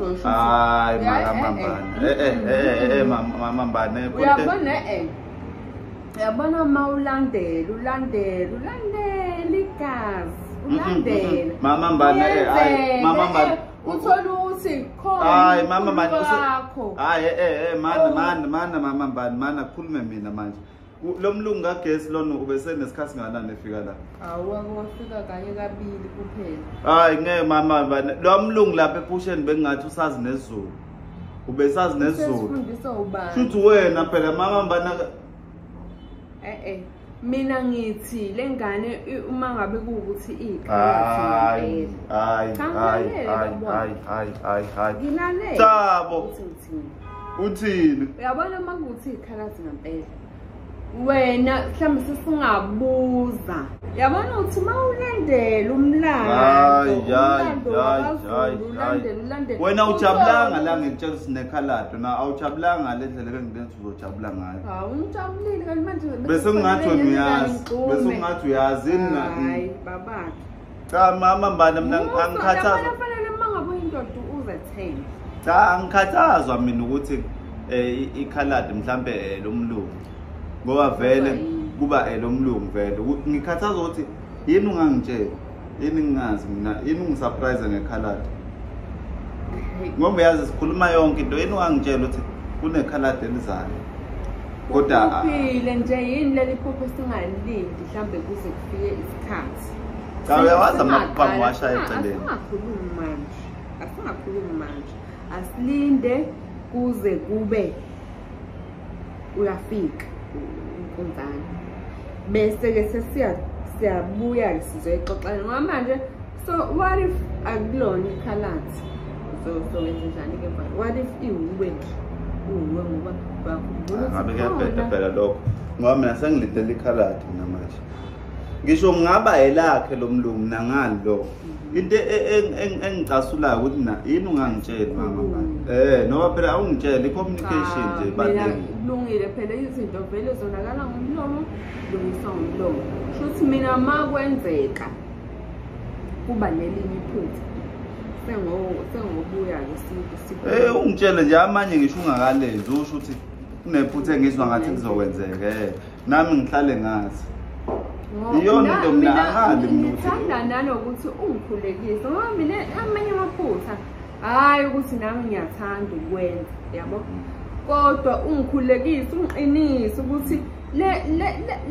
uzosho. Hayi mama Mbane. Uyabona Uyabona ulandela igazi. Ulandela. Mama Mbane mama Mbane. Uthola ukuthi khona. Hayi mama Mbane. Hayi mama Mbane mana khulume mina manje. Lo mlungu kagesi lona ubesenesikhathi nganani efika la? Wafika kanye kabili kuphela. Hayi ngeke mama Mbane. Lo mlungu lapha ePusheni bengathi usazi nezulu. Ubesazi nezulu. Sifundisa ubani? Shuthi wena phela mama Mbane. Mina ngithi lengane uma ngabe kuukuthi ikhalathi hayi ngilalela Thabo uthini uyabona uma kuthi ikhalathi ngempela wena mhlawumbe sesingabuza yabona uthi mawulandela umlando wena ujabulanga la ngitshela sinekhalado na awujabulanga le ndlela bengilenza uzojabula ngayo ungijabulile kanti manje bese ngathi uyazi hayi baba cha mama Mbane mina angikhathaza fanele mangabe indoda uzethenga cha angikhathazwa mina ukuthi ikhaladi mhlambe lo mlungu ngoba vele kuba lo mlungu vele ngikhathaza ukuthi yini ungangitshela yini ngingazi mina yini ungisurprise ngekhaladi ngoba yazi sikhuluma yonke into yini ungangitshela ukuthi kunekhaladi elizayo kodwa uphile nje yini leli phupho singalindi mhlambe kuze kufike isikhathi cha uyawazi amaphambi washa eceleni asingakhulumi manje asilinde kuze kube uyafika unkundane bese ke siyabuya sizoyixoxana ngoba manje so what if akulona ikhalathi so wenza njani ke manje what if iwuwe ngoba ngabe phela lokho ngoba mina sengilindele ikhalathi mina manje ngisho ngaba elakhe lo mlungu mina ngani lo into engicasulayo ukuthi na yini ungangitshela mama Mbane noma phela awungitshela i-communication nje baleni kulungile phela izinto vele zonakala ngomlomo lungisa ngomlomo futhi mina makwenzeka kuba nelinye iphutha sengobuya ke ungitshele nje amanye ngisho ungakalenzi usho ukuthi kunephutha engizwa ngathi kuzokwenzeka nami ngihlale ngazi iyona into mina angali mina ngithanda nanokuthi ungikhulekise ngoba mina amanye amaphutha hayi ukuthi nami ngiyathanda ukwenza yabo kodwa ungikhulekise ungiqinise ukuthi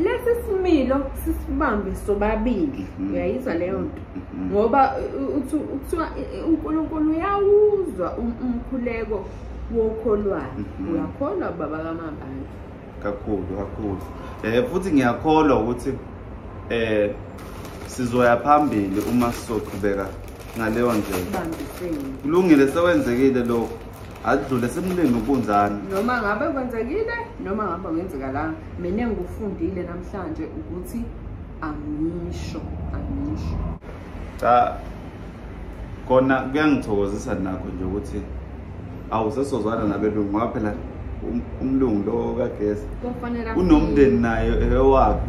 lesi similo sisibambe sobabili uyayizwa leyo nto ngoba uthiwa uNkulunkulu uyawuzwa umkhuleko wokholwayo uyakholwa baba kaMambane kakhulu futhi ngiyakholwa ukuthi sizoya phambili uma sizoqhubeka ngaleyo ndlela kulungile sewenzekile lokho adlule semlini ubunzana noma ngabe kwenzekile noma ngabe kwenzeka la mina ngikufundile namhlanje ukuthi angisho cha kona kuyangithokozisa nakho nje ukuthi awusesozwana nabelungu ngoba phela umlungu lo kagesi unomndeni naye ewakhe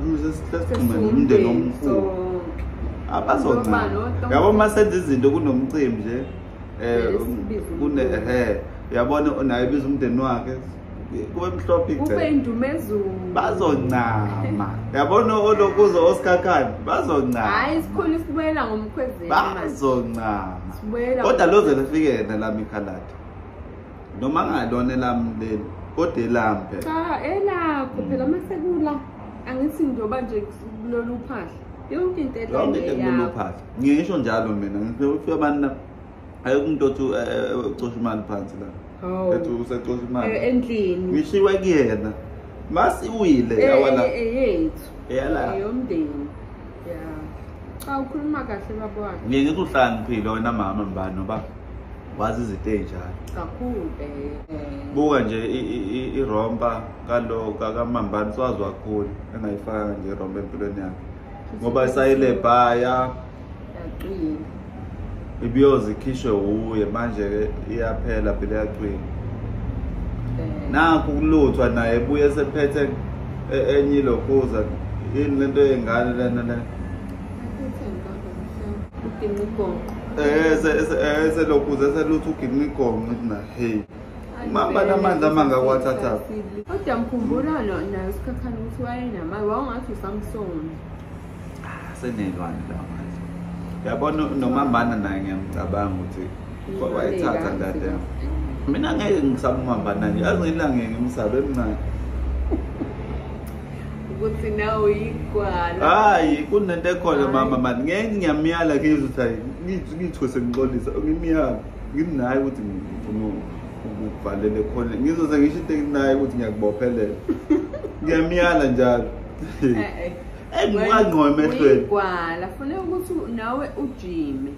sesikhuluma nomndeni omkhulu abazona yabo masenza izinto kunomcimbi nje uyabona naye biza umndeni wakhe kube mhlophe kube indumezulu bazoncama yabona olokuzo osikhakhani bazoncama hayi isikhulu sibuyela ngomkhwezeni bazoncama kodwa loze lifike nalami ikhaladi noma ngalona lami leli kodwa elampe cha elakho phela masekula angithi njoba nje kulolu phahla yonke into elapha ngisho njalo mina ngifika abantu ayokumuntu othi ucosha imali phansi la ethi usecosha imali endlini ngishiwe kuyena masi uwile yawala yethu eyala yomndeni ya cha ukhuluma kahle baba wakhe ngithi uhlaniphile wena mama Mbane ngoba wazi izinto ezinjalo kakhulu buka nje irompa kalo kaMambane swazi wakhulu engayifaka nje irompa empilweni yakhe ngoba sayile bhaya yaqina ibiyozi ikhishwe uye manje ke iyaphela phela yaqina nakho kuluthwa naye ebuye sephethe enye lokuza yini lento engane lena udinga ugonqo Selokhu seluthi ugidima igongo ngithi na hey. Mama namandla amangawathatha. Kodwa mkhumbula nayo isikhakhane ukuthi wayenamali wawungathi uSamson. Senelwane la manje. Yabona nomambana naye ngiyamcabanga ukuthi wayethatha ndade. Mina ngeke ngisaba umambana nje. Yazi ngilange ngimsabe emncane. Ukuthi nawe uyigwala. Hayi kunento ekhona mama mani ngeke ngiyamyala ngizwe ukuthi ngithose ngixolisa ngimyala nginayi ukuthi ngifuna ukuvalele khona ngizoze ngisho into enginayi ukuthi ngiyakubophelela ngiyamyala njalo ngingaqhoma emehlweni uyigwala fanele ukuthi nawe ujime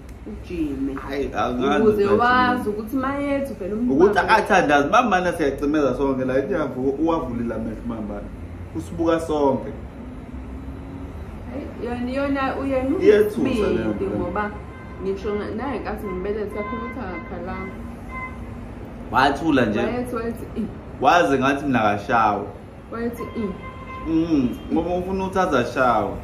hayi angazi ukuze wazi ukuthi mayethu vele ukuthi akathandazi mama siyacimeza sonke la inyamvu uwavulile amehlo mama usibuka sonke yona uyena ubindi ngoba ngisho naye kathi ngibelethe akhulutha akhalanga wathula nje waze ngathi mina kashawa wayethi ngoba ufuna ukuthi azashawa